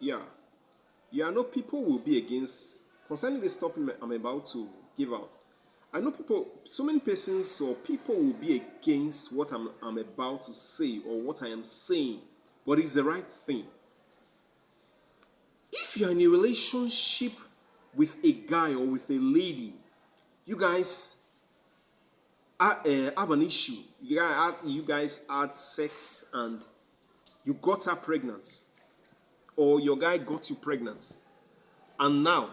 Yeah. Yeah, I know people will be against, concerning this topic I'm about to give out. I know people, so many persons or people will be against what I'm about to say or what I am saying, but it's the right thing. If you're in a relationship with a guy or with a lady, you guys have an issue. You guys had sex and you got her pregnant, or your guy got you pregnant, and now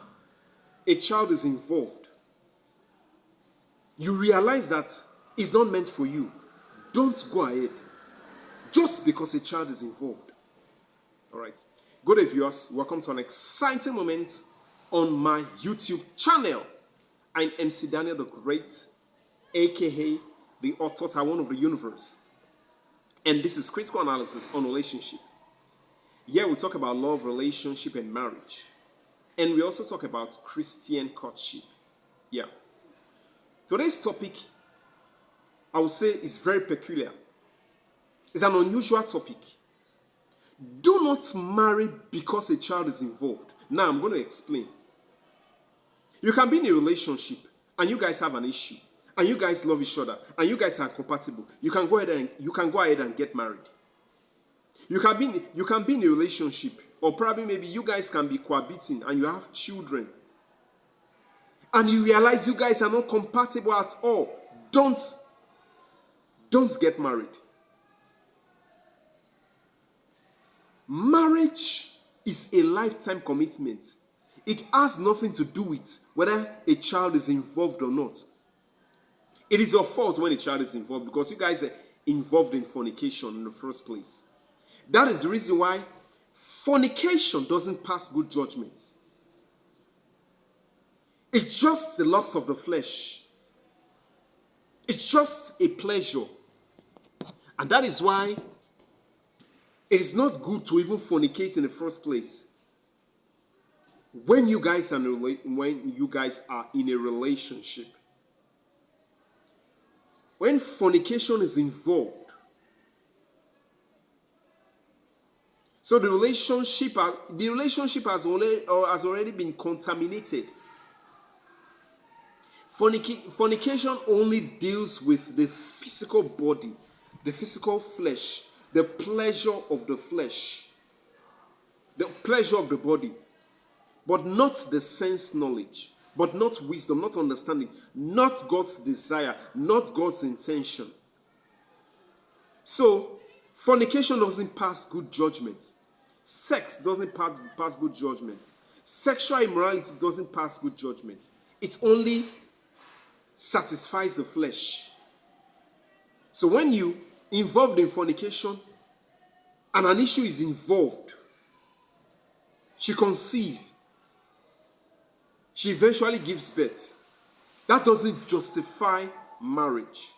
a child is involved. You realize that it's not meant for you. Don't go ahead just because a child is involved. All right. Good day, viewers. Welcome to an exciting moment on my YouTube channel. I'm MC Daniel the Great, aka the Author One of the Universe. And this is Critical Analysis on Relationship. Here we talk about love, relationship, and marriage. And we also talk about Christian courtship. Yeah. Today's topic, I would say, is very peculiar. It's an unusual topic. Do not marry because a child is involved. Now, I'm going to explain. You can be in a relationship and you guys have an issue and you guys love each other and you guys are compatible. You can go ahead and get married. You can be in a relationship, or probably maybe you guys can be cohabiting and you have children. And you realize you guys are not compatible at all. Don't get married. Marriage is a lifetime commitment. It has nothing to do with whether a child is involved or not. It is your fault when a child is involved because you guys are involved in fornication in the first place. That is the reason why fornication doesn't pass good judgments. It's just the lust of the flesh. It's just a pleasure. And that is why it is not good to even fornicate in the first place. When you guys are in a relationship, when fornication is involved, so the relationship has already been contaminated. Fornication only deals with the physical body, the physical flesh, the pleasure of the flesh, the pleasure of the body, but not the sense knowledge, but not wisdom, not understanding, not God's desire, not God's intention. So, fornication doesn't pass good judgment. Sex doesn't pass good judgment. Sexual immorality doesn't pass good judgment. It only satisfies the flesh. So when you involved in fornication and an issue is involved, she conceives, she eventually gives birth. That doesn't justify marriage.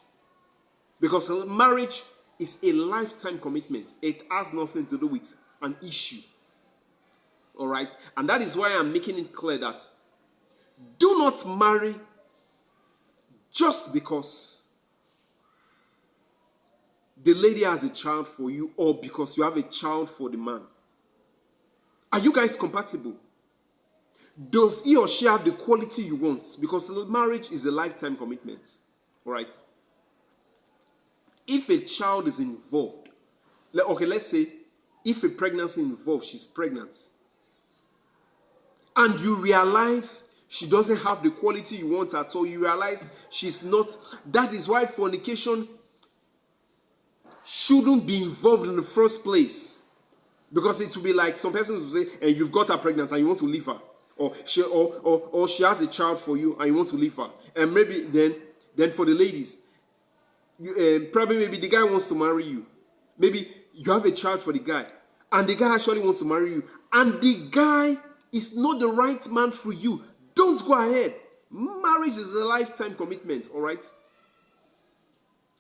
Because marriage is a lifetime commitment. It has nothing to do with an issue. All right? And that is why I'm making it clear that do not marry just because the lady has a child for you or because you have a child for the man. Are you guys compatible? Does he or she have the quality you want? Because marriage is a lifetime commitment. All right? If a child is involved, okay, let's say if a pregnancy involved, she's pregnant, and you realize she doesn't have the quality you want at all, you realize she's not, that is why fornication shouldn't be involved in the first place. Because it will be like some persons will say, hey, you've got her pregnant and you want to leave her. Or she has a child for you and you want to leave her. And maybe then for the ladies, probably maybe the guy wants to marry you. Maybe you have a child for the guy. And the guy actually wants to marry you. And the guy is not the right man for you. Don't go ahead. Marriage is a lifetime commitment, all right?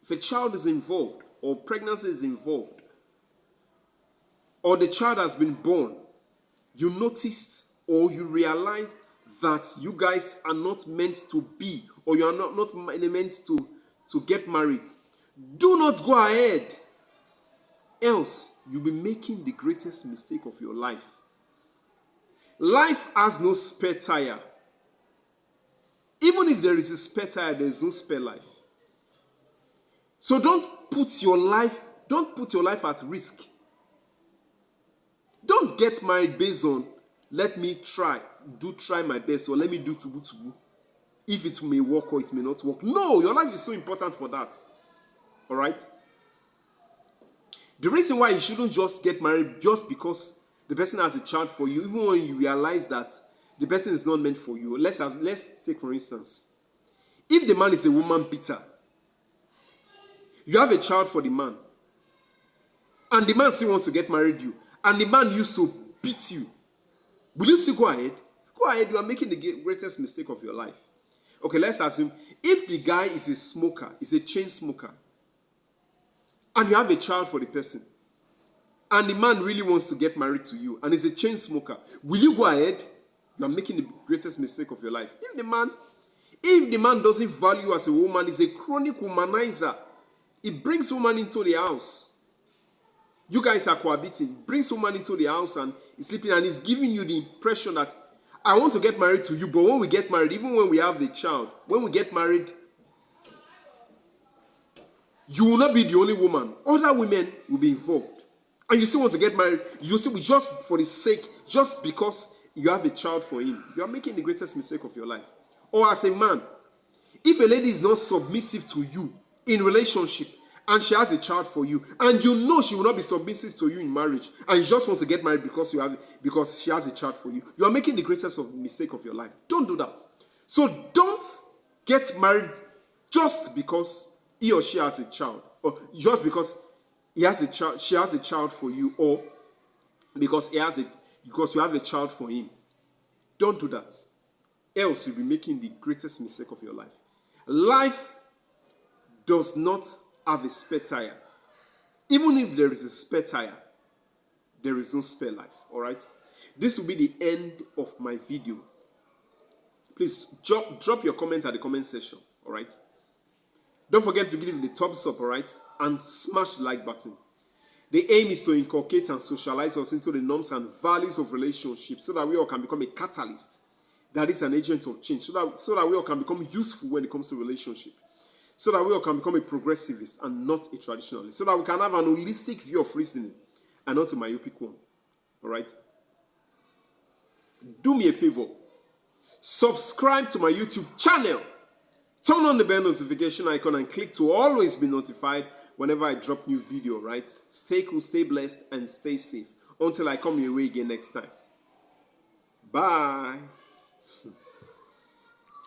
If a child is involved or pregnancy is involved, or the child has been born, you noticed or you realize that you guys are not meant to be, or you are not meant to get married, do not go ahead. Else, you'll be making the greatest mistake of your life. Life has no spare tire. Even if there is a spare tire, there is no spare life. So don't put your life at risk. Don't get married based on let me try my best, or let me do tubu. If it may work or it may not work. No, your life is so important for that. All right? The reason why you shouldn't just get married just because the person has a child for you, even when you realize that the person is not meant for you. Let's take for instance, if the man is a woman beater, you have a child for the man, and the man still wants to get married you, and the man used to beat you, will you still go ahead? Go ahead, you are making the greatest mistake of your life. Okay, let's assume if the guy is a smoker, is a chain smoker, and you have a child for the person, and the man really wants to get married to you, and is a chain smoker, will you go ahead? You are making the greatest mistake of your life. If the man doesn't value you as a woman, is a chronic womanizer, he brings woman into the house. You guys are cohabiting, brings woman into the house and is sleeping, and is giving you the impression that I want to get married to you, but when we get married, even when we have a child, when we get married, you will not be the only woman. Other women will be involved. And you still want to get married, you still just for the sake, just because you have a child for him. You are making the greatest mistake of your life. Or as a man, if a lady is not submissive to you in relationship, and she has a child for you, and you know she will not be submissive to you in marriage, and you just want to get married because she has a child for you, you are making the greatest mistake of your life. Don't do that. So don't get married just because he or she has a child, or just because she has a child for you, or because you have a child for him. Don't do that. Else you'll be making the greatest mistake of your life. Life does not have a spare tire. Even if there is a spare tire, there is no spare life. All right? This will be the end of my video. Please drop your comments at the comment section. All right? Don't forget to give it the thumbs up. All right? And smash the like button. The aim is to inculcate and socialize us into the norms and values of relationships, so that we all can become a catalyst, that is an agent of change, so that we all can become useful when it comes to relationship, so that we all can become a progressivist and not a traditionalist, so that we can have an holistic view of reasoning and not a myopic one. All right? Do me a favor. Subscribe to my YouTube channel. Turn on the bell notification icon and click to always be notified whenever I drop new video, right? Stay cool, stay blessed, and stay safe. Until I come your way again next time. Bye.